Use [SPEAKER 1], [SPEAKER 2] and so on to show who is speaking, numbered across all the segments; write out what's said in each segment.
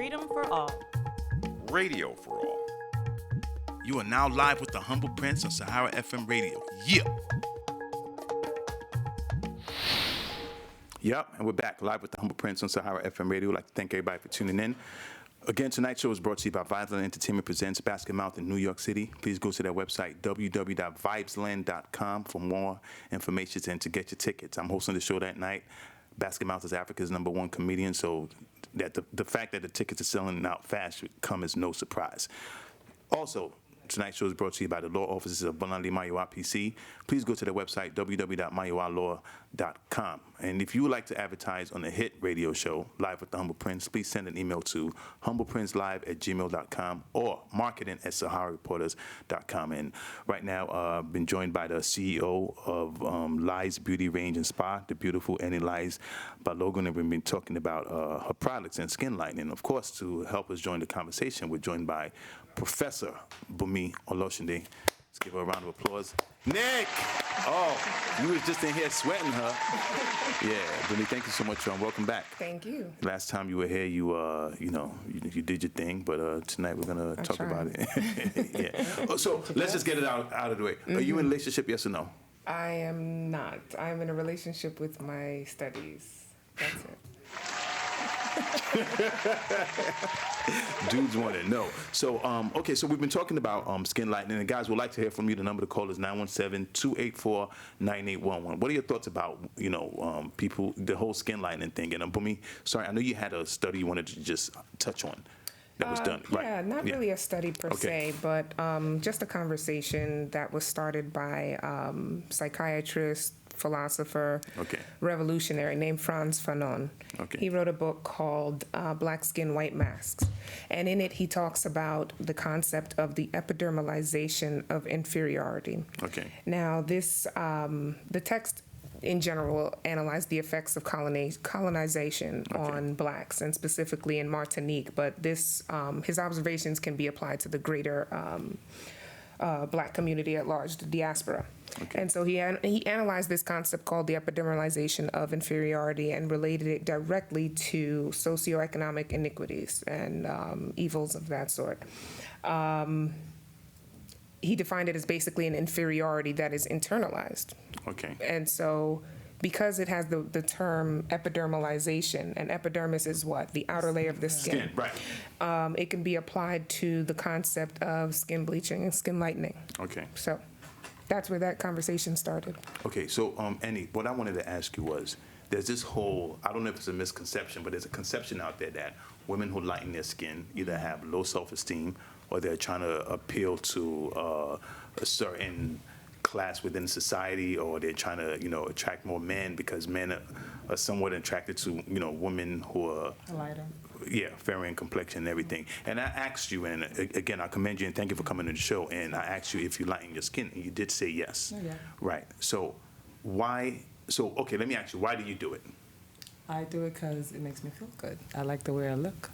[SPEAKER 1] freedom for all.
[SPEAKER 2] Radio for all.
[SPEAKER 3] You are now live with the Humble Prince on Sahara FM Radio. Yeah.
[SPEAKER 4] Yep, and we're back live with the Humble Prince on Sahara FM Radio. I'd like to thank everybody for tuning in. Again, tonight's show is brought to you by Vibesland Entertainment Presents Basket Mouth in New York City. Please go to their website, www.vibesland.com, for more information and to get your tickets. I'm hosting the show that night. Basket Mouth is Africa's #1 comedian, so that the fact that the tickets are selling out fast should come as no surprise. Also, tonight's show is brought to you by the law offices of Bonandi Maiwa PC. Please go to their website, www.maiwalaw.com. And if you would like to advertise on the hit radio show, Live with the Humble Prince, please send an email to humbleprincelive@gmail.com or marketing@saharareporters.com. And right now, I've been joined by the CEO of Lise Beauty Range and Spa, the beautiful Eni Lise Balogun, and we've been talking about her products and skin lightening. Of course, to help us join the conversation, we're joined by Professor Bunmi Olosunde. Let's give her a round of applause. Nick! Oh, you was just in here sweating her. Yeah, Bunmi, thank you so much, welcome back.
[SPEAKER 5] Thank you.
[SPEAKER 4] Last time you were here, you did your thing, but tonight we're gonna talk about it. Yeah. So let's just get it out of the way. Mm-hmm. Are you in a relationship? Yes or no?
[SPEAKER 5] I am not. I'm in a relationship with my studies. That's it.
[SPEAKER 4] Dudes want to know. So, okay, so we've been talking about skin lightening, and guys would like to hear from you. The number to call is 917-284-9811. What are your thoughts about, people, the whole skin lightening thing? And Bunmi, sorry, I know you had a study you wanted to just touch on that was done.
[SPEAKER 5] Yeah, right. Not really a study per se, but just a conversation that was started by psychiatrist, philosopher, revolutionary named Frantz Fanon. He wrote a book called Black Skin, White Masks. And in it, he talks about the concept of the epidermalization of inferiority. Now, this, the text in general analyzed the effects of colonization on blacks, and specifically in Martinique. But this, his observations can be applied to the greater black community at large, the diaspora. And so he analyzed this concept called the epidermalization of inferiority and related it directly to socioeconomic iniquities and evils of that sort. He defined it as basically an inferiority that is internalized. And so because it has the term epidermalization, and epidermis is what? The outer layer of the skin. It can be applied to the concept of skin bleaching and skin lightening. So that's where that conversation started.
[SPEAKER 4] So Eni, what I wanted to ask you was, there's this whole, I don't know if it's a misconception, but there's a conception out there that women who lighten their skin either have low self-esteem or they're trying to appeal to a certain class within society, or they're trying to, attract more men because men are somewhat attracted to, women who are lighter. Fairer in complexion and everything. And I asked you, and again, I commend you and thank you for coming to the show, and I asked you if you lighten your skin, and you did say yes. Right. So let me ask you, why do you do it?
[SPEAKER 6] I do it because it makes me feel good. I like the way I look.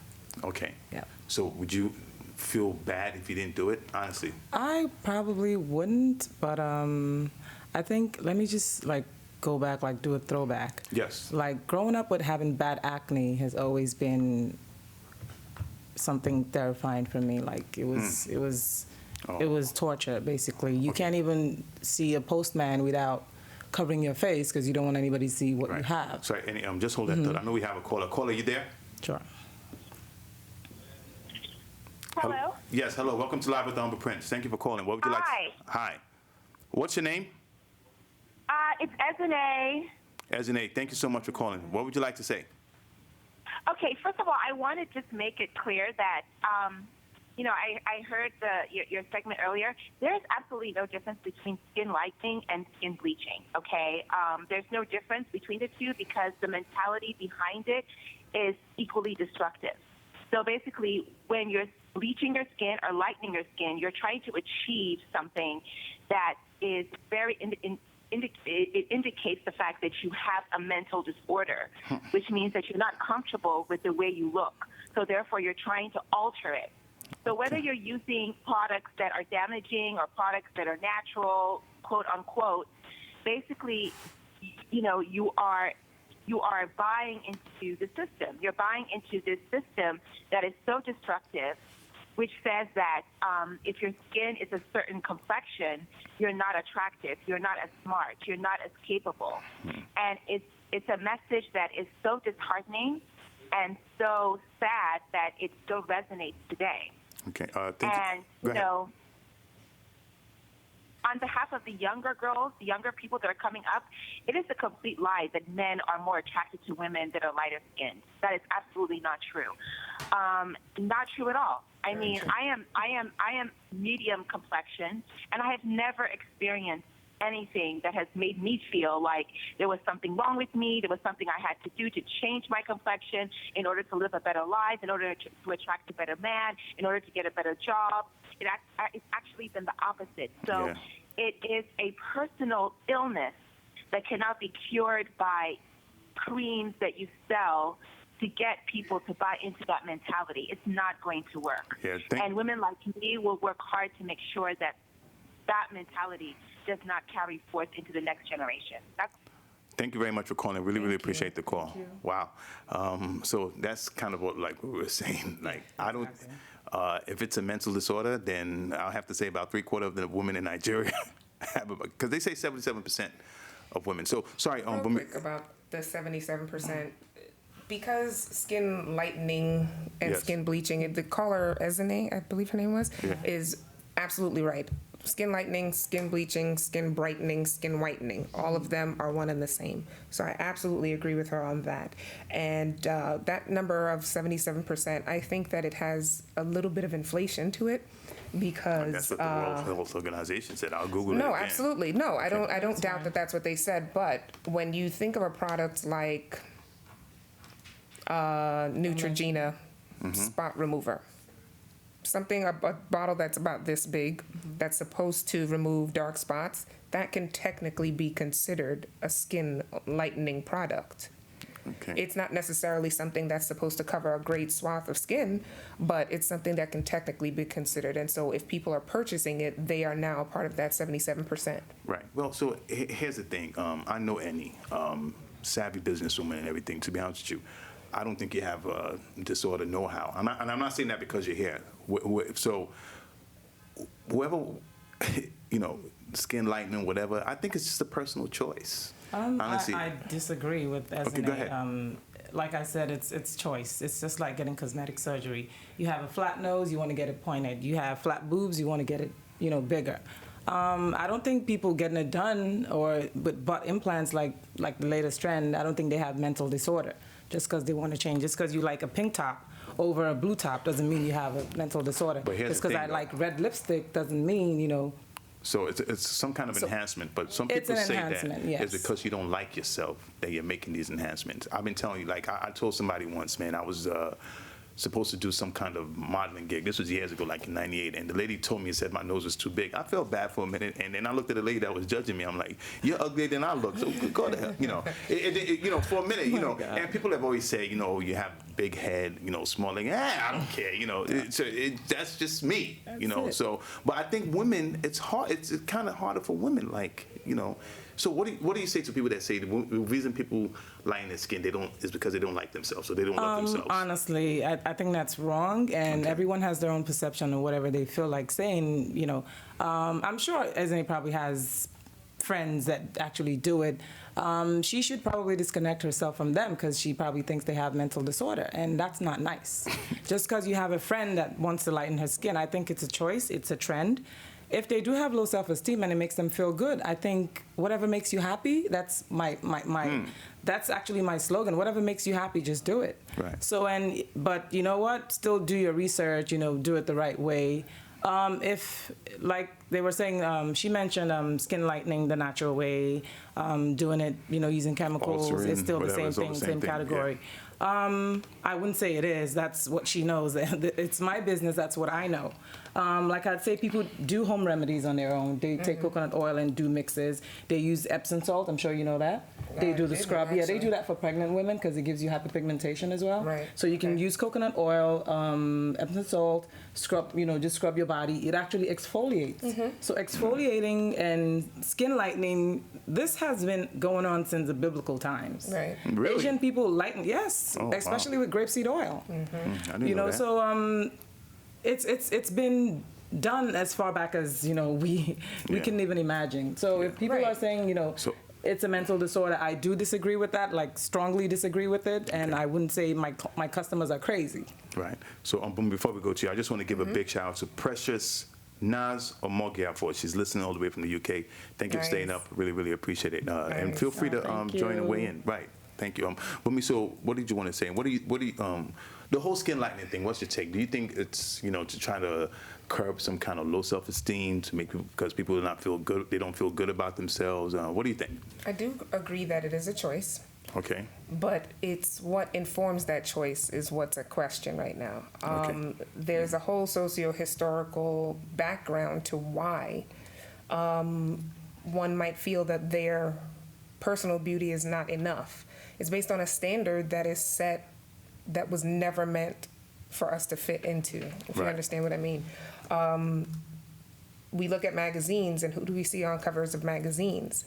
[SPEAKER 4] So would you feel bad if you didn't do it, honestly?
[SPEAKER 6] I probably wouldn't, but I think, let me just go back, do a throwback. Growing up with having bad acne has always been something terrifying for me. It was torture, basically. You can't even see a postman without covering your face because you don't want anybody to see what you have.
[SPEAKER 4] Sorry, and just hold that thought. I know we have a caller. Caller, you there?
[SPEAKER 6] Sure.
[SPEAKER 7] Hello?
[SPEAKER 4] Yes, hello. Welcome to Live with the Humble Prince. Thank you for calling. What would you like to... Hi. What's your name?
[SPEAKER 7] It's Ezine.
[SPEAKER 4] Ezine, thank you so much for calling. What would you like to say?
[SPEAKER 7] Okay, first of all, I want to just make it clear that, I heard your segment earlier. There's absolutely no difference between skin lightening and skin bleaching, okay? There's no difference between the two because the mentality behind it is equally destructive. So basically, when you're bleaching your skin or lightening your skin, you're trying to achieve something that is very... It indicates the fact that you have a mental disorder, which means that you're not comfortable with the way you look. So therefore, you're trying to alter it. So whether you're using products that are damaging or products that are natural, quote unquote, basically, you are you are buying into the system. You're buying into this system that is so destructive, which says that if your skin is a certain complexion, you're not attractive, you're not as smart, you're not as capable. And it's a message that is so disheartening and so sad that it still resonates today.
[SPEAKER 4] Okay,
[SPEAKER 7] and, you know, on behalf of the younger girls, the younger people that are coming up, it is a complete lie that men are more attracted to women that are lighter skinned. That is absolutely not true. Not true at all. I mean, I am medium complexion, and I have never experienced anything that has made me feel like there was something wrong with me, there was something I had to do to change my complexion in order to live a better life, in order to attract a better man, in order to get a better job. It's actually been the opposite. So it is a personal illness that cannot be cured by creams that you sell to get people to buy into that mentality. It's not going to work. And women like me will work hard to make sure that that mentality does not carry forth into the next generation.
[SPEAKER 4] Thank you very much for calling. Really appreciate the call. Wow. So that's kind of what, like, we were saying. Like, I don't. If it's a mental disorder, then I'll have to say about 3/4 of the women in Nigeria have it, because they say 77% of women. So sorry.
[SPEAKER 5] Real quick about the 77%. Because skin lightening and skin bleaching, the caller, Ezene, I believe her name was, is absolutely right. Skin lightening, skin bleaching, skin brightening, skin whitening, all of them are one and the same. So I absolutely agree with her on that. And that number of 77%, I think that it has a little bit of inflation to it, because
[SPEAKER 4] that's what the World Health Organization said. I'll Google it.
[SPEAKER 5] No,
[SPEAKER 4] again.
[SPEAKER 5] absolutely. No, I don't doubt that that's what they said. But when you think of a product like Neutrogena spot remover, a bottle that's about this big, that's supposed to remove dark spots, that can technically be considered a skin lightening product. It's not necessarily something that's supposed to cover a great swath of skin, but it's something that can technically be considered. And so if people are purchasing it, they are now part of that 77%.
[SPEAKER 4] Right. Well, so here's the thing. I know Eni, savvy businesswoman and everything, to be honest with you. I don't think you have a disorder know-how. And I'm not saying that because you're here. So whoever, you know, skin lightening, whatever, I think it's just a personal choice. Honestly.
[SPEAKER 6] I disagree with Ezene.
[SPEAKER 4] Okay, go ahead.
[SPEAKER 6] Like I said, it's choice. It's just like getting cosmetic surgery. You have a flat nose, you want to get it pointed. You have flat boobs, you want to get it, you know, bigger. I don't think people getting it done or with butt implants like the latest trend, I don't think they have mental disorder. Just because they want to change. Just because you like a pink top over a blue top doesn't mean you have a mental disorder.
[SPEAKER 4] But here's
[SPEAKER 6] just because I like red lipstick doesn't mean, you know.
[SPEAKER 4] So it's some kind of enhancement, but some people say that it's because you don't like yourself that you're making these enhancements. I've been telling you, like, I told somebody once, man, I was supposed to do some kind of modeling gig. This was years ago, like in '98, and the lady told me and said my nose was too big. I felt bad for a minute, and then I looked at the lady that was judging me. I'm like, you're uglier than I look, so go to hell. You know, you know, for a minute, you know, and people have always said, you know, you have big head, you know, small leg. I don't care, you know. That's just me, you know. So, but I think women, it's hard. It's kind of harder for women, like, you know. So what do you say to people that say the reason people lighten their skin is because they don't like themselves, or they don't love themselves?
[SPEAKER 6] Honestly, I think that's wrong, and everyone has their own perception of whatever they feel like saying. You know, I'm sure Ezene probably has friends that actually do it. She should probably disconnect herself from them because she probably thinks they have mental disorder, and that's not nice. Just because you have a friend that wants to lighten her skin, I think it's a choice, it's a trend. If they do have low self-esteem and it makes them feel good, I think whatever makes you happy, that's that's actually my slogan. Whatever makes you happy, just do it.
[SPEAKER 4] Right.
[SPEAKER 6] So, but you know what? Still do your research, you know, do it the right way. If, like they were saying, she mentioned skin lightening the natural way, doing it, you know, using chemicals, it's still the same thing, same category. Yeah. I wouldn't say it is. That's what she knows. It's my business. That's what I know. Like I'd say, people do home remedies on their own. They take coconut oil and do mixes. They use Epsom salt. I'm sure you know that. They do the scrub. Yeah, they do that for pregnant women because it gives you hyperpigmentation as well.
[SPEAKER 5] Right.
[SPEAKER 6] So you can use coconut oil, Epsom salt, scrub, just scrub your body. It actually exfoliates. So exfoliating and skin lightening, this has been going on since the biblical times.
[SPEAKER 5] Right.
[SPEAKER 4] Really?
[SPEAKER 6] Asian people lighten, yes, especially with grapeseed oil.
[SPEAKER 4] I didn't know that.
[SPEAKER 6] So it's been done as far back as we can even imagine. So if people are saying it's a mental disorder, I do disagree with that, like strongly disagree with it, and I wouldn't say my customers are crazy.
[SPEAKER 4] Right. So before we go to you, I just want to give a big shout out to Precious Naz Omogia. She's listening all the way from the UK. Thank you for staying up. Really, really appreciate it. And feel free to join and weigh in. Right. Thank you. Bunmi, so what did you want to say? What do you the whole skin lightening thing, what's your take? Do you think it's, to try to curb some kind of low self-esteem to make people, because people do not feel good, they don't feel good about themselves? What do you think?
[SPEAKER 5] I do agree that it is a choice.
[SPEAKER 4] Okay.
[SPEAKER 5] But it's what informs that choice is what's at question right now. There's a whole socio-historical background to why one might feel that their personal beauty is not enough. It's based on a standard that is set that was never meant for us to fit into, if you understand what I mean. We look at magazines, and who do we see on covers of magazines?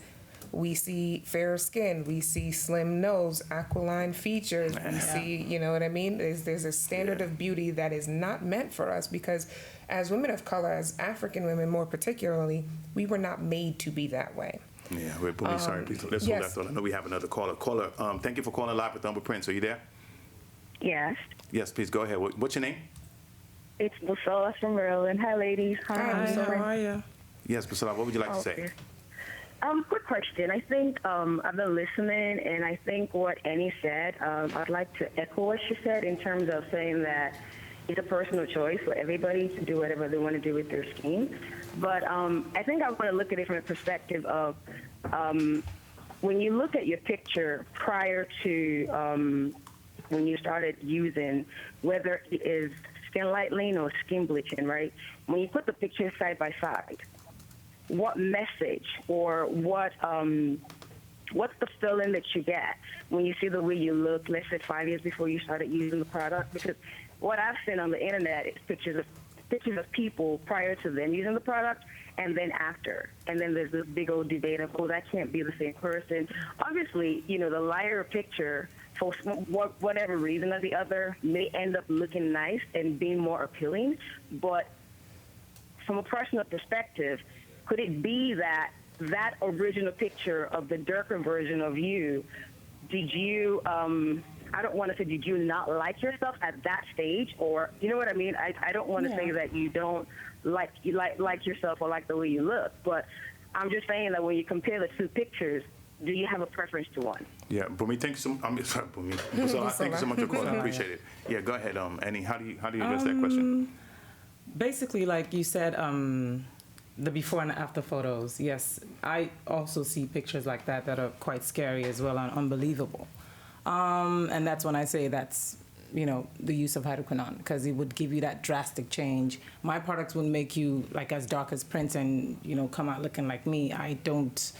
[SPEAKER 5] We see fair skin, we see slim nose, aquiline features, we see, you know what I mean? There's a standard of beauty that is not meant for us, because as women of color, as African women more particularly, we were not made to be that way.
[SPEAKER 4] Yeah, we're Bunmi, sorry, please, let's hold that thought. I know we have another caller. Caller, thank you for calling live with Humble Prince. Are you there?
[SPEAKER 1] Yes.
[SPEAKER 4] Yes, please go ahead. What's your name?
[SPEAKER 1] It's Busala from Maryland. Hi, ladies.
[SPEAKER 6] Hi, how are you?
[SPEAKER 4] Yes, Busala, what would you like to say?
[SPEAKER 1] Quick question. I think I've been listening, and I think what Eni said, I'd like to echo what she said in terms of saying that it's a personal choice for everybody to do whatever they want to do with their skin. But I think I want to look at it from a perspective of when you look at your picture prior to when you started using, whether it is skin lightening or skin bleaching, right? When you put the pictures side by side, what message or what's the feeling that you get when you see the way you look, let's say 5 years before you started using the product? Because what I've seen on the internet is pictures of people prior to them using the product and then after. And then there's this big old debate of, that can't be the same person. Obviously, the lighter picture, for whatever reason or the other, may end up looking nice and being more appealing. But from a personal perspective, could it be that original picture of the darker version of you, did you, I don't want to say did you not like yourself at that stage? Or, you know what I mean? I don't want to say that you don't like yourself or like the way you look. But I'm just saying that when you compare the two pictures, do you have a preference to one? Yeah,
[SPEAKER 4] Bunmi, thank you so much. Thank you so much for calling. I appreciate it. Yeah, go ahead, Eni. How do you address that question?
[SPEAKER 6] Basically, like you said, the before and after photos. Yes, I also see pictures like that are quite scary as well and unbelievable. And that's when I say that's the use of hydroquinone, because it would give you that drastic change. My products would make you like as dark as Prince and come out looking like me. I don't.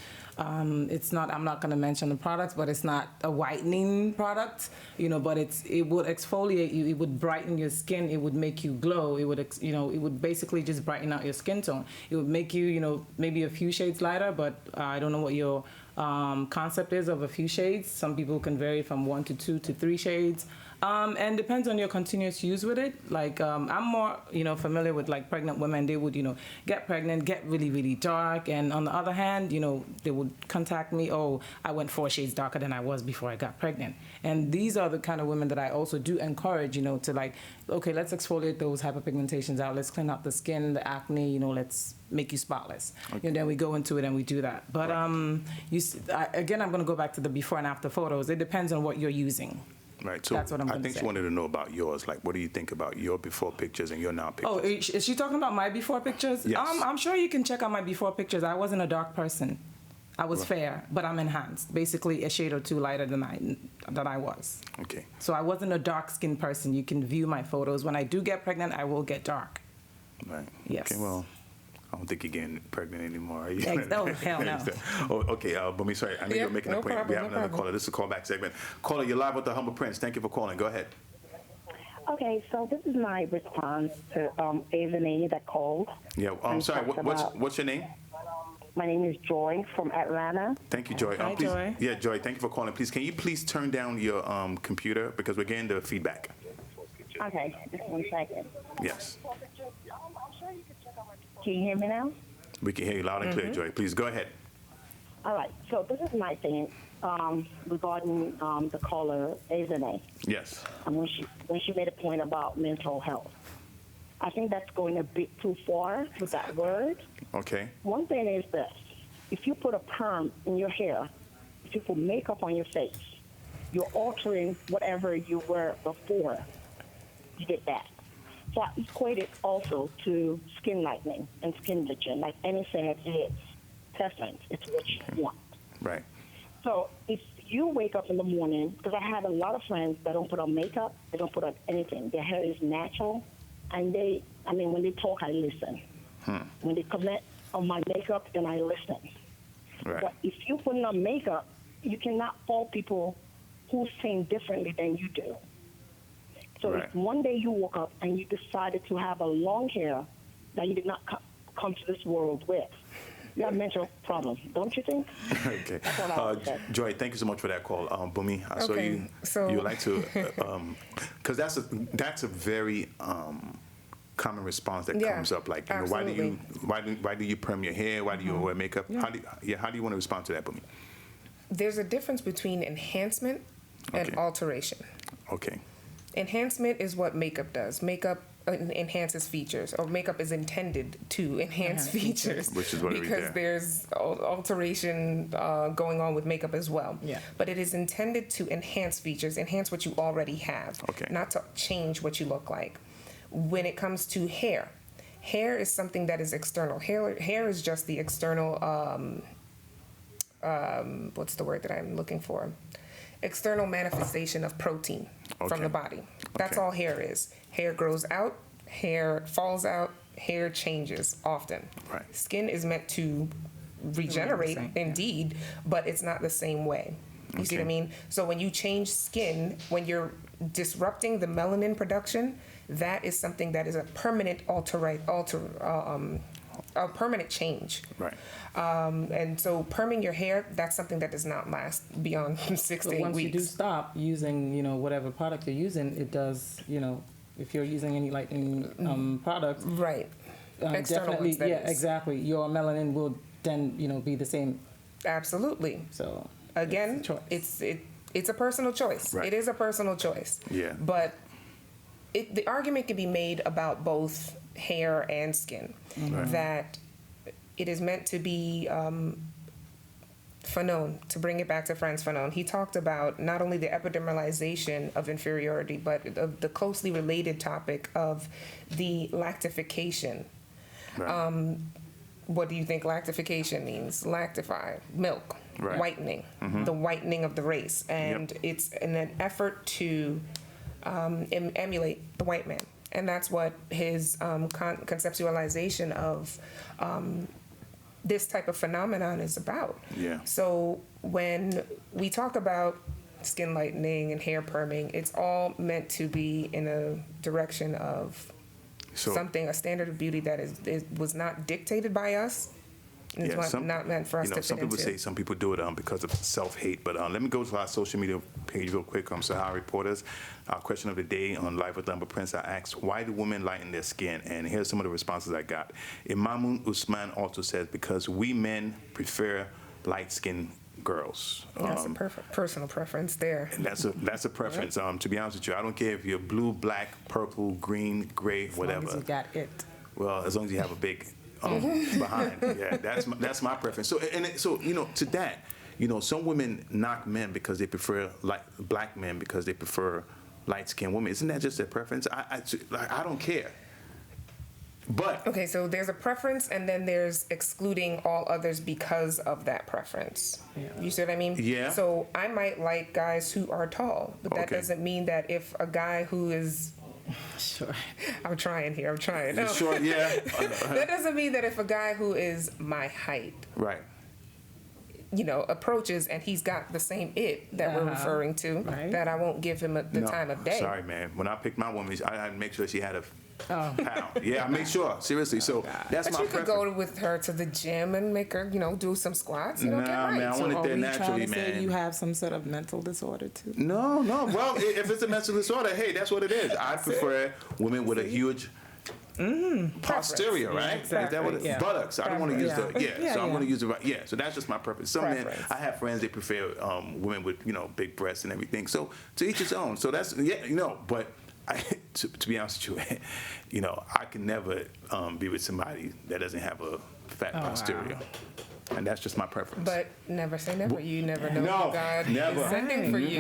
[SPEAKER 6] It's not. I'm not going to mention the products, but it's not a whitening product, But it would exfoliate you. It would brighten your skin. It would make you glow. It would, it would basically just brighten out your skin tone. It would make you, maybe a few shades lighter. But I don't know what your concept is of a few shades. Some people can vary from 1 to 2 to 3 shades. And depends on your continuous use with it. Like, I'm more, familiar with like pregnant women. They would, get pregnant, get really, really dark. And on the other hand, they would contact me, I went 4 shades darker than I was before I got pregnant. And these are the kind of women that I also do encourage, to like, okay, let's exfoliate those hyperpigmentations out. Let's clean up the skin, the acne, let's make you spotless. Okay. And then we go into it and we do that. But again, I'm going to go back to the before and after photos. It depends on what you're using.
[SPEAKER 4] Right, so
[SPEAKER 6] that's what I'm
[SPEAKER 4] I think she wanted to know about yours. Like, what do you think about your before pictures and your now pictures?
[SPEAKER 6] Oh, is she talking about my before pictures?
[SPEAKER 4] Yes.
[SPEAKER 6] I'm sure you can check out my before pictures. I wasn't a dark person. I was fair, but I'm enhanced. Basically, a shade or two lighter than I was.
[SPEAKER 4] Okay.
[SPEAKER 6] So I wasn't a dark-skinned person. You can view my photos. When I do get pregnant, I will get dark.
[SPEAKER 4] Right.
[SPEAKER 6] Yes.
[SPEAKER 4] Okay, well, I don't think you're getting pregnant anymore, are you?
[SPEAKER 6] Oh, hell no.
[SPEAKER 4] Okay, Bunmi, sorry. I know you're making a point. We have another caller. This is a callback segment. Caller, you're live with the Humble Prince. Thank you for calling. Go ahead.
[SPEAKER 1] Okay, so this is my response to Avene that called.
[SPEAKER 4] Yeah, I'm sorry. What's your name?
[SPEAKER 1] My name is Joy from Atlanta.
[SPEAKER 4] Thank you, Joy.
[SPEAKER 6] Hi, Joy.
[SPEAKER 4] Yeah, Joy, thank you for calling. Please, can you please turn down your computer because we're getting the feedback.
[SPEAKER 1] Okay, just 1 second.
[SPEAKER 4] Yes.
[SPEAKER 1] Can you hear me now?
[SPEAKER 4] We can hear you loud and clear, Joy. Please go ahead.
[SPEAKER 1] All right, so this is my thing regarding the caller, Avene.
[SPEAKER 4] Yes.
[SPEAKER 1] And when she made a point about mental health. I think that's going a bit too far with that word.
[SPEAKER 4] Okay.
[SPEAKER 1] One thing is this. If you put a perm in your hair, if you put makeup on your face, you're altering whatever you were before you did that. So I equate it also to skin lightening and skin bleaching. Like Eni said, it's preference. It's what you want.
[SPEAKER 4] Right.
[SPEAKER 1] So if you wake up in the morning, because I have a lot of friends that don't put on makeup, they don't put on anything. Their hair is natural. And when they talk, I listen. When they comment on my makeup, then I listen.
[SPEAKER 4] Right.
[SPEAKER 1] But if you put on makeup, you cannot fault people who sing differently than you do. So if one day you woke up and you decided to have a long hair that you did not come to this world with, you have a mental problem, don't you think?
[SPEAKER 4] Okay.
[SPEAKER 1] That's what I would say.
[SPEAKER 4] Joy, thank you so much for that call. Bunmi, I saw you.
[SPEAKER 5] So
[SPEAKER 4] you would like to, because that's a very common response that comes up. Like, why do you perm your hair? Why do you wear makeup?
[SPEAKER 5] Yeah.
[SPEAKER 4] How do you want to respond to that, Bunmi?
[SPEAKER 5] There's a difference between enhancement and alteration.
[SPEAKER 4] Okay.
[SPEAKER 5] Enhancement is what makeup does. Makeup enhances features, or makeup is intended to enhance features,
[SPEAKER 4] which is what
[SPEAKER 5] because there's alteration going on with makeup as well.
[SPEAKER 6] Yeah.
[SPEAKER 5] But it is intended to enhance features, enhance what you already have, not to change what you look like. When it comes to hair is something that is external. Hair is just the external. What's the word that I'm looking for? External manifestation of protein from the body. That's all hair is. Hair grows out, hair falls out, hair changes often.
[SPEAKER 4] Right.
[SPEAKER 5] Skin is meant to regenerate, indeed, but it's not the same way. You see what I mean? So when you change skin, when you're disrupting the melanin production, that is something that is a permanent a permanent change.
[SPEAKER 4] Right.
[SPEAKER 5] And so perming your hair, that's something that does not last beyond 6 to 8 weeks.
[SPEAKER 6] Once you do stop using, whatever product you're using, it does, if you're using any lightening product.
[SPEAKER 5] Right. External
[SPEAKER 6] definitely,
[SPEAKER 5] ones,
[SPEAKER 6] exactly. Your melanin will then, be the same.
[SPEAKER 5] Absolutely.
[SPEAKER 6] So
[SPEAKER 5] again, it's a personal choice.
[SPEAKER 4] Right.
[SPEAKER 5] It is a personal choice.
[SPEAKER 4] Yeah.
[SPEAKER 5] But the argument can be made about both hair and skin, that it is meant to be Fanon, to bring it back to Frantz Fanon. He talked about not only the epidermalization of inferiority, but the closely related topic of the lactification.
[SPEAKER 4] Right.
[SPEAKER 5] What do you think lactification means? Lactify, milk, whitening, the whitening of the race. And it's in an effort to emulate the white man. And that's what his conceptualization of this type of phenomenon is about.
[SPEAKER 4] Yeah.
[SPEAKER 5] So when we talk about skin lightening and hair perming, it's all meant to be in a direction of a standard of beauty that was not dictated by us. It's not meant for us to fit
[SPEAKER 4] some people
[SPEAKER 5] into.
[SPEAKER 4] say some people do it because of self-hate, but let me go to our social media page real quick. Sahara Reporters. Our question of the day on Live with Lumber Prince, I asked, why do women lighten their skin? And here's some of the responses I got. Imamun Usman also says, because we men prefer light-skinned girls.
[SPEAKER 5] That's a perfect personal preference there.
[SPEAKER 4] And that's a preference. To be honest with you, I don't care if you're blue, black, purple, green, gray, whatever.
[SPEAKER 6] As long as you got it.
[SPEAKER 4] Well, as long as you have a big behind. Yeah, that's my preference. So to that, some women knock men because they prefer black men because they prefer light-skinned women. Isn't that just their preference? I don't care. But
[SPEAKER 5] okay, so there's a preference, and then there's excluding all others because of that preference. Yeah. You see what I mean?
[SPEAKER 4] Yeah.
[SPEAKER 5] So I might like guys who are tall, but that doesn't mean that if a guy who is Sure. I'm trying here. I'm trying. No.
[SPEAKER 4] Sure, yeah.
[SPEAKER 5] That doesn't mean that if a guy who is my height,
[SPEAKER 4] right,
[SPEAKER 5] approaches and he's got the same it that we're referring to, that I won't give him the time of day.
[SPEAKER 4] Sorry, man. When I picked my woman, I had to make sure she had a pound. Yeah, I make sure. Seriously. So that's my preference.
[SPEAKER 5] But you could go with her to the gym and make her, do some squats.
[SPEAKER 4] Nah, man, I want it there naturally,
[SPEAKER 6] man. Say you have some sort of mental disorder too?
[SPEAKER 4] No. Well, if it's a mental disorder, hey, that's what it is. I prefer women with a huge posterior, right?
[SPEAKER 6] Exactly.
[SPEAKER 4] Is that what it, buttocks. I don't want to use so I want to use the so that's just my preference. Some men, I have friends, they prefer women with big breasts and everything. So to each his own. So that's but to be honest with you, I can never be with somebody that doesn't have a fat posterior. Wow. And that's just my preference.
[SPEAKER 5] But never say never. You never know
[SPEAKER 4] who
[SPEAKER 5] God
[SPEAKER 4] never.
[SPEAKER 5] is sending for you.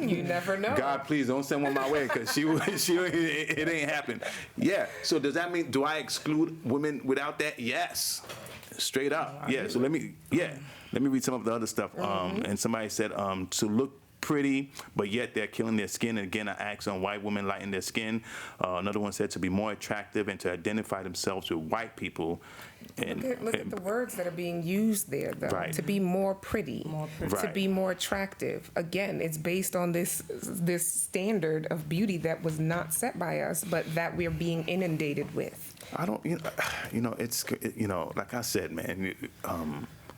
[SPEAKER 5] You never know.
[SPEAKER 4] God, please don't send one my way, because it ain't happen. Yeah. So does that mean, do I exclude women without that? Yes. Straight up. Yeah. So let me read some of the other stuff. And somebody said to look pretty, but yet they're killing their skin. And again, I asked on why women lighten their skin. Another one said to be more attractive and to identify themselves with white people. And
[SPEAKER 5] look at the words that are being used there, though. Right. To be more pretty, to be more attractive. Again, it's based on this standard of beauty that was not set by us, but that we're being inundated with.
[SPEAKER 4] I don't, it's, like I said, man,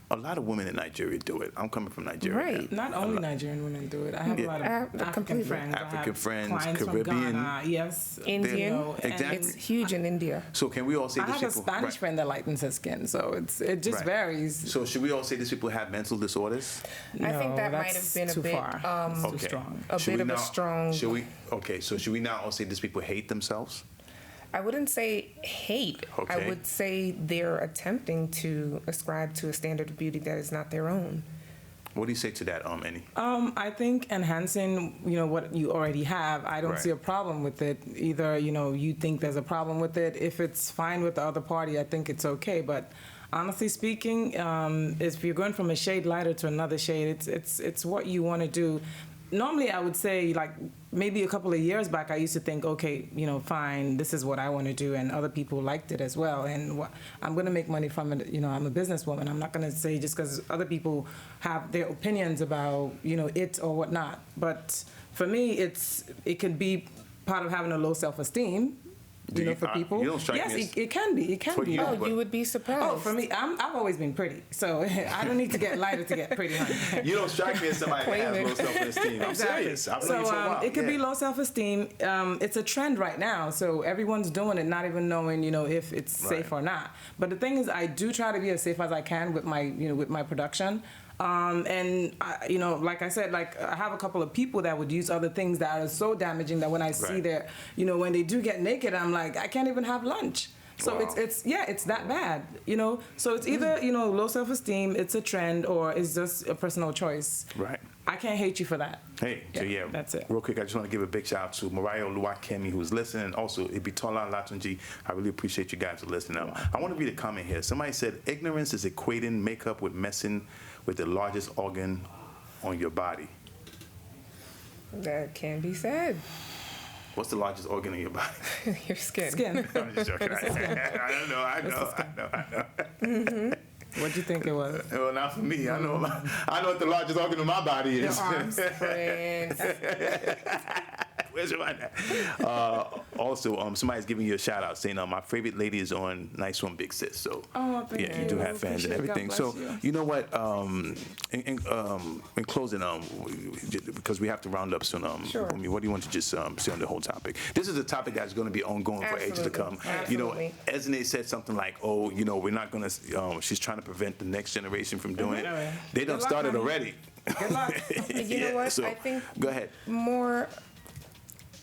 [SPEAKER 4] a lot of women in Nigeria do it. I'm coming from Nigeria.
[SPEAKER 5] Right.
[SPEAKER 6] Not only Nigerian women do it. I have a lot of African friends.
[SPEAKER 4] African friends,
[SPEAKER 6] clients
[SPEAKER 4] Caribbean.
[SPEAKER 6] From Ghana, yes.
[SPEAKER 5] Indian.
[SPEAKER 4] Exactly.
[SPEAKER 5] It's huge in India.
[SPEAKER 4] So can we all say
[SPEAKER 6] I have a Spanish friend that lightens her skin, so it just varies.
[SPEAKER 4] So should we all say these people have mental disorders?
[SPEAKER 5] I think that might have been a bit
[SPEAKER 6] too strong.
[SPEAKER 5] A bit of a strong.
[SPEAKER 4] So should we now all say these people hate themselves?
[SPEAKER 5] I wouldn't say hate.
[SPEAKER 4] Okay.
[SPEAKER 5] I would say they're attempting to ascribe to a standard of beauty that is not their own.
[SPEAKER 4] What do you say to that, Eni?
[SPEAKER 6] I think enhancing, what you already have, I don't see a problem with it. Either, you think there's a problem with it. If it's fine with the other party, I think it's okay. But honestly speaking, if you're going from a shade lighter to another shade, it's what you want to do. Normally, I would say, like, maybe a couple of years back, I used to think, okay, fine, this is what I want to do, and other people liked it as well, and I'm going to make money from it. I'm a businesswoman. I'm not going to say just because other people have their opinions about, it or whatnot. But for me, it can be part of having a low self-esteem. For people.
[SPEAKER 4] You don't strike me
[SPEAKER 6] it can be. It can be.
[SPEAKER 5] You would be surprised.
[SPEAKER 6] Oh, for me, I've always been pretty, so I don't need to get lighter to get pretty, honey.
[SPEAKER 4] You don't strike me as somebody that has low self-esteem. I'm serious. I've known you for a while.
[SPEAKER 6] It could be low self-esteem. It's a trend right now, so everyone's doing it, not even knowing, if it's safe or not. But the thing is, I do try to be as safe as I can with my production. And like I said, I have a couple of people that would use other things that are so damaging that when I see their, when they do get naked, I'm like, I can't even have lunch. So it's that bad, So it's either, low self-esteem, it's a trend, or it's just a personal choice.
[SPEAKER 4] Right.
[SPEAKER 6] I can't hate you for that.
[SPEAKER 4] Hey,
[SPEAKER 6] that's it.
[SPEAKER 4] Real quick, I just want to give a big shout out to Mariah Oluwakemi, who's listening, and also Ibitola Latunji. I really appreciate you guys for listening. I want to read a comment here. Somebody said, ignorance is equating makeup with messing with the largest organ on your body.
[SPEAKER 5] That can be said.
[SPEAKER 4] What's the largest organ in your body?
[SPEAKER 5] Your skin.
[SPEAKER 4] I'm just joking. I know.
[SPEAKER 6] Mm-hmm. What do you think it was?
[SPEAKER 4] Well, not for me. I know what the largest organ of my body is.
[SPEAKER 5] Your arms.
[SPEAKER 4] Where's your mind? Also, somebody's giving you a shout out saying, my favorite lady is on Nice One Big Sis. So,
[SPEAKER 6] thank you.
[SPEAKER 4] You do have fans and everything. So, you know what? In closing, because we have to round up soon.
[SPEAKER 5] Sure.
[SPEAKER 4] What do you want to just say on the whole topic? This is a topic that's going to be ongoing for ages to come.
[SPEAKER 5] Absolutely.
[SPEAKER 4] Esne said something like, we're not going to, she's trying to prevent the next generation from doing it. They done started already.
[SPEAKER 6] Good luck.
[SPEAKER 5] You know what?
[SPEAKER 4] So,
[SPEAKER 5] I think
[SPEAKER 4] go ahead.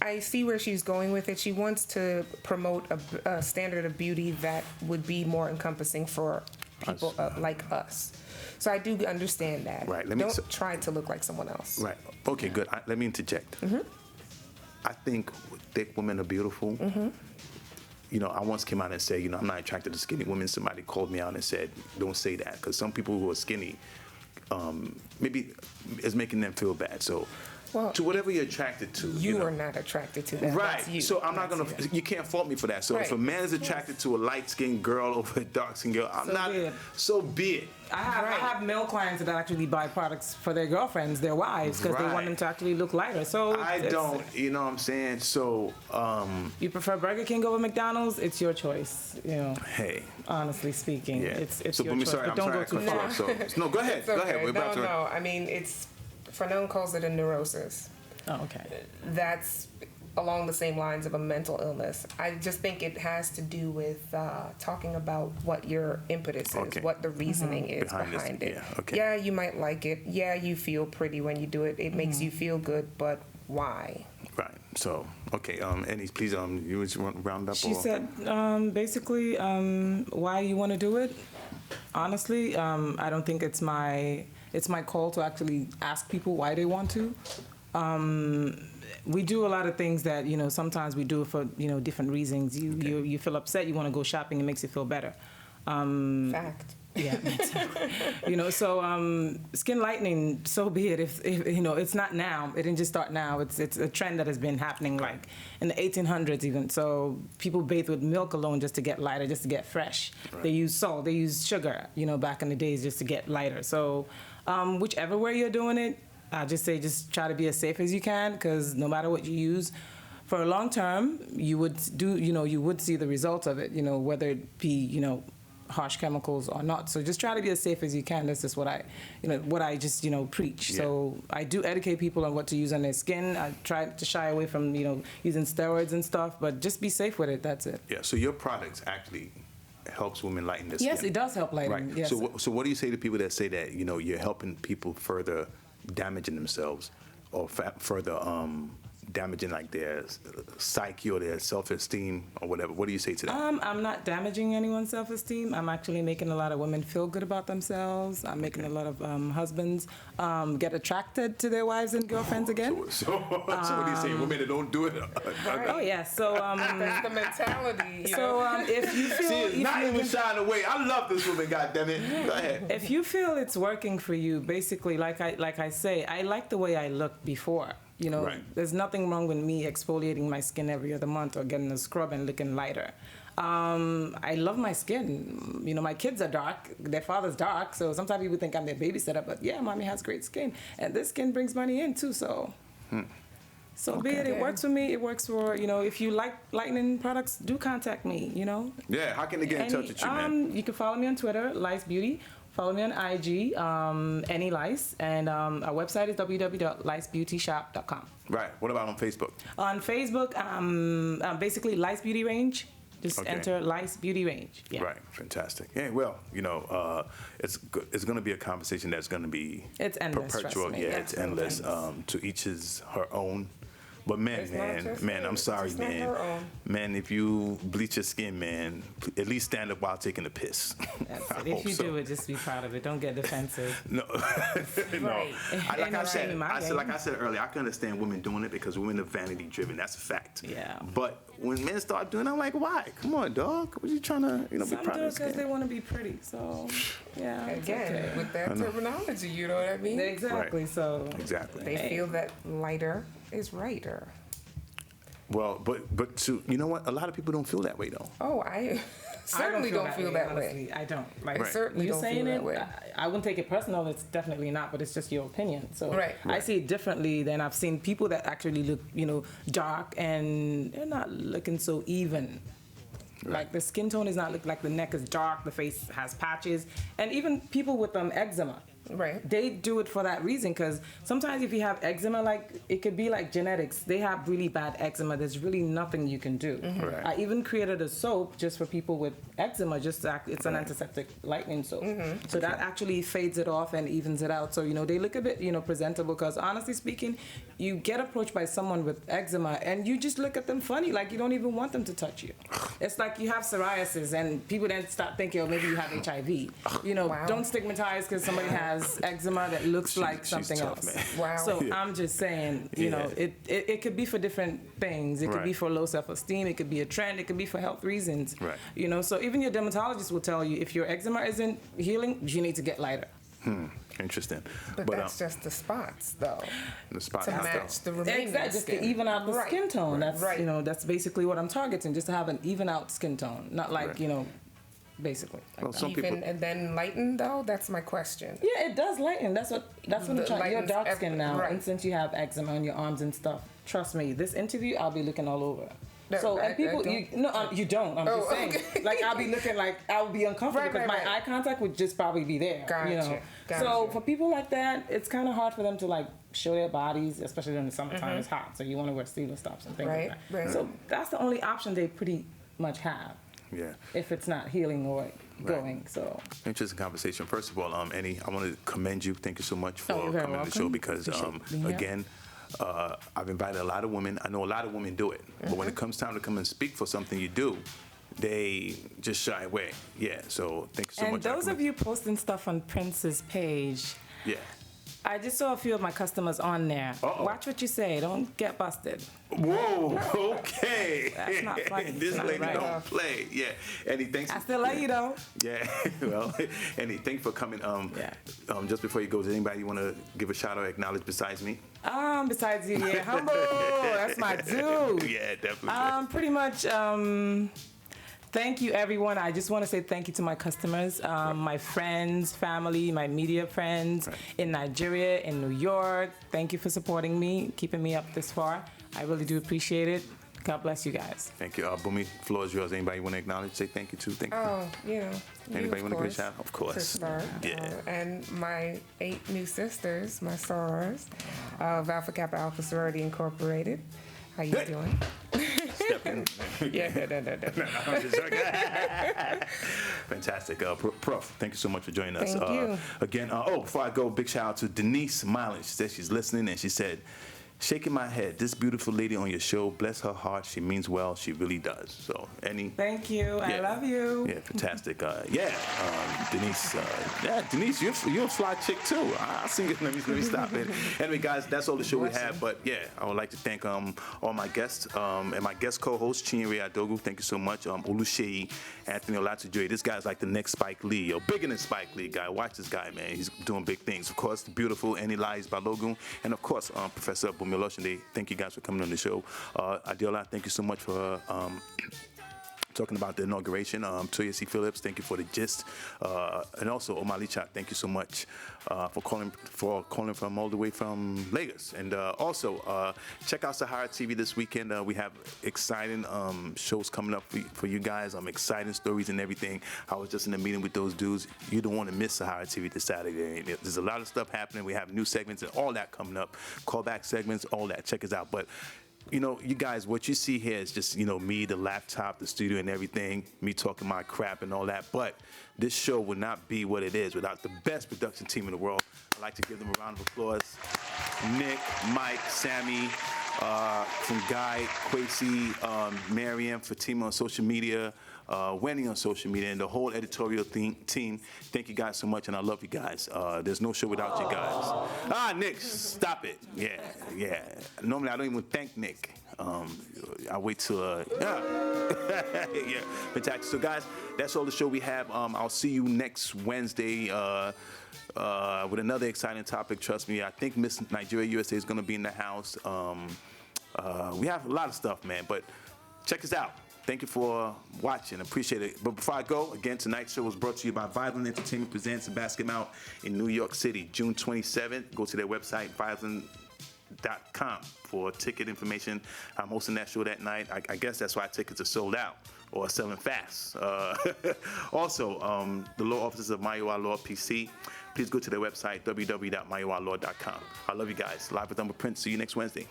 [SPEAKER 5] I see where she's going with it. She wants to promote a standard of beauty that would be more encompassing for people like us. So I do understand that.
[SPEAKER 4] Right.
[SPEAKER 5] Don't try to look like someone else.
[SPEAKER 4] Right. Okay, good. Let me interject.
[SPEAKER 5] Mm-hmm.
[SPEAKER 4] I think thick women are beautiful.
[SPEAKER 5] Mm-hmm.
[SPEAKER 4] I once came out and said, I'm not attracted to skinny women. Somebody called me out and said, don't say that, because some people who are skinny, maybe it's making them feel bad. So to whatever you're attracted to.
[SPEAKER 5] You are not attracted to that.
[SPEAKER 4] Right.
[SPEAKER 5] That's you.
[SPEAKER 4] So I'm not going to, you can't fault me for that. So if a man is attracted to a light-skinned girl over a dark-skinned girl, so be it.
[SPEAKER 6] I have male clients that actually buy products for their girlfriends, their wives, because they want them to actually look lighter. So
[SPEAKER 4] I don't, you know what I'm saying? So
[SPEAKER 6] you prefer Burger King over McDonald's? It's your choice. You know.
[SPEAKER 4] Hey.
[SPEAKER 6] Honestly speaking, it's
[SPEAKER 4] so
[SPEAKER 6] your choice.
[SPEAKER 4] Sorry,
[SPEAKER 6] but don't go too far.
[SPEAKER 4] No, go ahead.
[SPEAKER 5] Okay.
[SPEAKER 4] Go ahead. We're about to.
[SPEAKER 5] No. I mean, Fanon calls it a neurosis.
[SPEAKER 6] Oh, okay.
[SPEAKER 5] That's along the same lines of a mental illness. I just think it has to do with talking about what your impetus is, what the reasoning is behind it. Yeah, you might like it. Yeah, you feel pretty when you do it. It makes you feel good, but why?
[SPEAKER 4] Right. So, okay. Eni, please, you want to round up?
[SPEAKER 6] She said, basically, why you want to do it. Honestly, I don't think it's my call to actually ask people why they want to. We do a lot of things that, you know, sometimes we do it for, you know, different reasons. You feel upset, you want to go shopping, it makes you feel better.
[SPEAKER 5] Fact.
[SPEAKER 6] Yeah. You know, so skin lightening, so be it. If you know, it's not now. It didn't just start now. It's a trend that has been happening like in the 1800s even. So people bathe with milk alone just to get lighter, just to get fresh. Right. They use salt, they use sugar, you know, back in the days just to get lighter. So whichever way you're doing it, I just say just try to be as safe as you can, because no matter what you use, for a long term, you would see the results of it, you know, whether it be, you know, harsh chemicals or not. So just try to be as safe as you can. That's just what I just, you know, preach. Yeah. So I do educate people on what to use on their skin. I try to shy away from, you know, using steroids and stuff, but just be safe with it. That's it.
[SPEAKER 4] Yeah. So your products actually helps women lighten their skin.
[SPEAKER 6] Yes, it does help lighten.
[SPEAKER 4] Right.
[SPEAKER 6] Yes.
[SPEAKER 4] So what do you say to people that say that, you know, you're helping people further damaging themselves or further damaging like their psyche or their self-esteem or whatever? What do you say to that?
[SPEAKER 6] I'm not damaging anyone's self-esteem. I'm actually making a lot of women feel good about themselves. I'm making a lot of husbands get attracted to their wives and girlfriends again.
[SPEAKER 4] So what do you say? Women that don't do it?
[SPEAKER 6] Oh yeah. So
[SPEAKER 5] that's the mentality.
[SPEAKER 6] If you feel
[SPEAKER 4] it's not even shying away. I love this woman. Goddammit. Go ahead.
[SPEAKER 6] If you feel it's working for you, basically, like I say, I like the way I looked before. You know, there's nothing wrong with me exfoliating my skin every other month or getting a scrub and looking lighter. I love my skin. You know, my kids are dark. Their father's dark. So sometimes people think I'm their babysitter. But yeah, mommy has great skin. And this skin brings money in too. So be it. It works for me. It works for, you know, if you like lightening products, do contact me, you know.
[SPEAKER 4] Yeah, how can they get in touch with you, man?
[SPEAKER 6] You can follow me on Twitter, Lise Beauty. Follow me on IG, Eni Lise, and our website is www.licebeautyshop.com.
[SPEAKER 4] Right. What about on Facebook?
[SPEAKER 6] On Facebook, basically Lise Beauty Range. Just enter Lise Beauty Range. Yeah.
[SPEAKER 4] Right. Fantastic. Yeah. Well, you know, it's going to be a conversation that's going to be perpetual. Yeah, it's endless. To each is her own. But man, I'm sorry, man, if you bleach your skin, man, at least stand up while taking a piss.
[SPEAKER 6] If you do it, just be proud of it. Don't get defensive.
[SPEAKER 4] No, no. Like I said earlier, I can understand women doing it because women are vanity driven. That's a fact.
[SPEAKER 6] Yeah.
[SPEAKER 4] But when men start doing it, I'm like, why? Come on, dog. What are you trying to, be proud of?
[SPEAKER 6] Some do it because they want to be pretty. So, yeah.
[SPEAKER 5] Again, with that terminology, you know what I mean?
[SPEAKER 6] Exactly. Right. So.
[SPEAKER 4] Exactly.
[SPEAKER 5] They feel that lighter is righter.
[SPEAKER 4] Well, but you know what? A lot of people don't feel that way though.
[SPEAKER 5] Oh, I certainly don't feel that way.
[SPEAKER 6] I don't.
[SPEAKER 5] I certainly don't feel that way.
[SPEAKER 6] I wouldn't take it personal. It's definitely not, but it's just your opinion. So
[SPEAKER 5] I
[SPEAKER 6] see it differently than I've seen people that actually look, you know, dark and they're not looking so even. Right. Like the skin tone is not look like the neck is dark, the face has patches, and even people with eczema.
[SPEAKER 5] Right.
[SPEAKER 6] They do it for that reason, because sometimes if you have eczema, like it could be like genetics. They have really bad eczema. There's really nothing you can do.
[SPEAKER 5] Mm-hmm.
[SPEAKER 4] Right.
[SPEAKER 6] I even created a soap just for people with eczema. It's an antiseptic lightening soap.
[SPEAKER 5] Mm-hmm.
[SPEAKER 6] So that actually fades it off and evens it out. So, you know, they look a bit, you know, presentable, because honestly speaking, you get approached by someone with eczema and you just look at them funny, like you don't even want them to touch you. It's like you have psoriasis and people then start thinking, oh, maybe you have HIV. You know, don't stigmatize because somebody has eczema that looks like something else.
[SPEAKER 4] Man.
[SPEAKER 5] Wow.
[SPEAKER 6] So I'm just saying, you know, it could be for different things. It could be for low self-esteem. It could be a trend. It could be for health reasons.
[SPEAKER 4] Right.
[SPEAKER 6] You know, so even your dermatologist will tell you if your eczema isn't healing, you need to get lighter.
[SPEAKER 4] Interesting.
[SPEAKER 5] But that's just the spots, though.
[SPEAKER 4] The spots
[SPEAKER 5] to match the remaining
[SPEAKER 6] exactly, just
[SPEAKER 5] skin.
[SPEAKER 6] to even out the skin tone.
[SPEAKER 5] Right.
[SPEAKER 6] That's that's basically what I'm targeting, just to have an even out skin tone, not like basically. Like
[SPEAKER 4] well, some
[SPEAKER 5] even
[SPEAKER 4] people
[SPEAKER 5] and then lighten though. That's my question.
[SPEAKER 6] Yeah, it does lighten. That's what I'm trying. You're dark skin now,
[SPEAKER 5] right.
[SPEAKER 6] and since you have eczema on your arms and stuff, trust me, this interview I'll be looking all over. So and people, you don't. I'm just saying. Okay. Like I'll be looking like I'll be uncomfortable because my eye contact would just probably be there.
[SPEAKER 5] Gotcha.
[SPEAKER 6] So for people like that, it's kind of hard for them to like show their bodies, especially during the summertime. It's hot, so you want to wear sleeveless tops and things like that.
[SPEAKER 5] Right.
[SPEAKER 6] So that's the only option they pretty much have.
[SPEAKER 4] Yeah.
[SPEAKER 6] If it's not healing or going, so.
[SPEAKER 4] Interesting conversation. First of all, Eni, I want to commend you. Thank you so much for coming on the show because, again, I've invited a lot of women. I know a lot of women do it, but when it comes time to come and speak for something you do, they just shy away. Yeah. So thank you so much.
[SPEAKER 6] And those of you posting stuff on Prince's page.
[SPEAKER 4] Yeah.
[SPEAKER 6] I just saw a few of my customers on there. Watch what you say. Don't get busted.
[SPEAKER 4] Whoa, okay.
[SPEAKER 6] That's not funny.
[SPEAKER 4] This lady don't play. Yeah. Eni, thanks.
[SPEAKER 6] I still love you, though.
[SPEAKER 4] Yeah. Well, Eni, thanks for coming. Just before you go, does anybody you want to give a shout out or acknowledge besides me?
[SPEAKER 6] Besides you, yeah. Humble. That's my dude.
[SPEAKER 4] Yeah, definitely.
[SPEAKER 6] Pretty much, thank you, everyone. I just want to say thank you to my customers, my friends, family, my media friends in Nigeria, in New York. Thank you for supporting me, keeping me up this far. I really do appreciate it. God bless you guys.
[SPEAKER 4] Thank you. Bunmi, floor is yours. Anybody you want to acknowledge? Say thank you to? Thank you. Anybody want to give a shout out? Of course.
[SPEAKER 5] To start. And my 8 new sisters, my sorors, of Alpha Kappa Alpha Sorority Incorporated. How you doing?
[SPEAKER 4] Step in.
[SPEAKER 5] No.
[SPEAKER 4] I'm just joking. Fantastic. Prof, thank you so much for joining us.
[SPEAKER 5] Thank you.
[SPEAKER 4] Again, before I go, big shout out to Denise Milan. She said she's listening and she said, shaking my head, this beautiful lady on your show, bless her heart, she means well, she really does. So,
[SPEAKER 6] Thank you. I love you.
[SPEAKER 4] Yeah, fantastic. Denise. Denise, you're a fly chick too. I'll sing it. Let me stop it. Anyway, guys, that's all the show we have. But I would like to thank all my guests and my guest co-host, Chinyere Adogu. Thank you so much. Oluseyi, Anthony Olatujoye. This guy's like the next Spike Lee, or bigger than Spike Lee guy. Watch this guy, man. He's doing big things. Of course, the beautiful Eni Lise Balogun, and of course, Professor Bunmi Olosunde. Thank you guys for coming on the show. Adiola, thank you so much for talking about the inauguration. Toya C. Phillips, thank you for the gist. And also, Omalicha, thank you so much for calling from all the way from Lagos. And also, check out Sahara TV this weekend. We have exciting shows coming up for you guys. Exciting stories and everything. I was just in a meeting with those dudes. You don't want to miss Sahara TV this Saturday. There's a lot of stuff happening. We have new segments and all that coming up. Callback segments, all that. Check us out. But you guys, what you see here is just, me, the laptop, the studio and everything, me talking my crap and all that. But this show would not be what it is without the best production team in the world. I'd like to give them a round of applause. Nick, Mike, Sammy, from Guy, Quasi, Mariam, Fatima on social media, Wendy on social media, and the whole editorial team. Thank you guys so much, and I love you guys. There's no show without you guys. Nick, stop it. Yeah. Normally, I don't even thank Nick. I wait till, yeah, fantastic. So, guys, that's all the show we have. I'll see you next Wednesday with another exciting topic. Trust me, I think Miss Nigeria USA is going to be in the house. We have a lot of stuff, man, but check us out. Thank you for watching. Appreciate it. But before I go, again, tonight's show was brought to you by Violent Entertainment Presents a Basket Mount in New York City, June 27th. Go to their website, violent.com, for ticket information. I'm hosting that show that night. I guess that's why tickets are sold out or selling fast. Also, the law offices of Mayowa Law PC. Please go to their website, www.mayowalaw.com. I love you guys. Live with Prince. See you next Wednesday.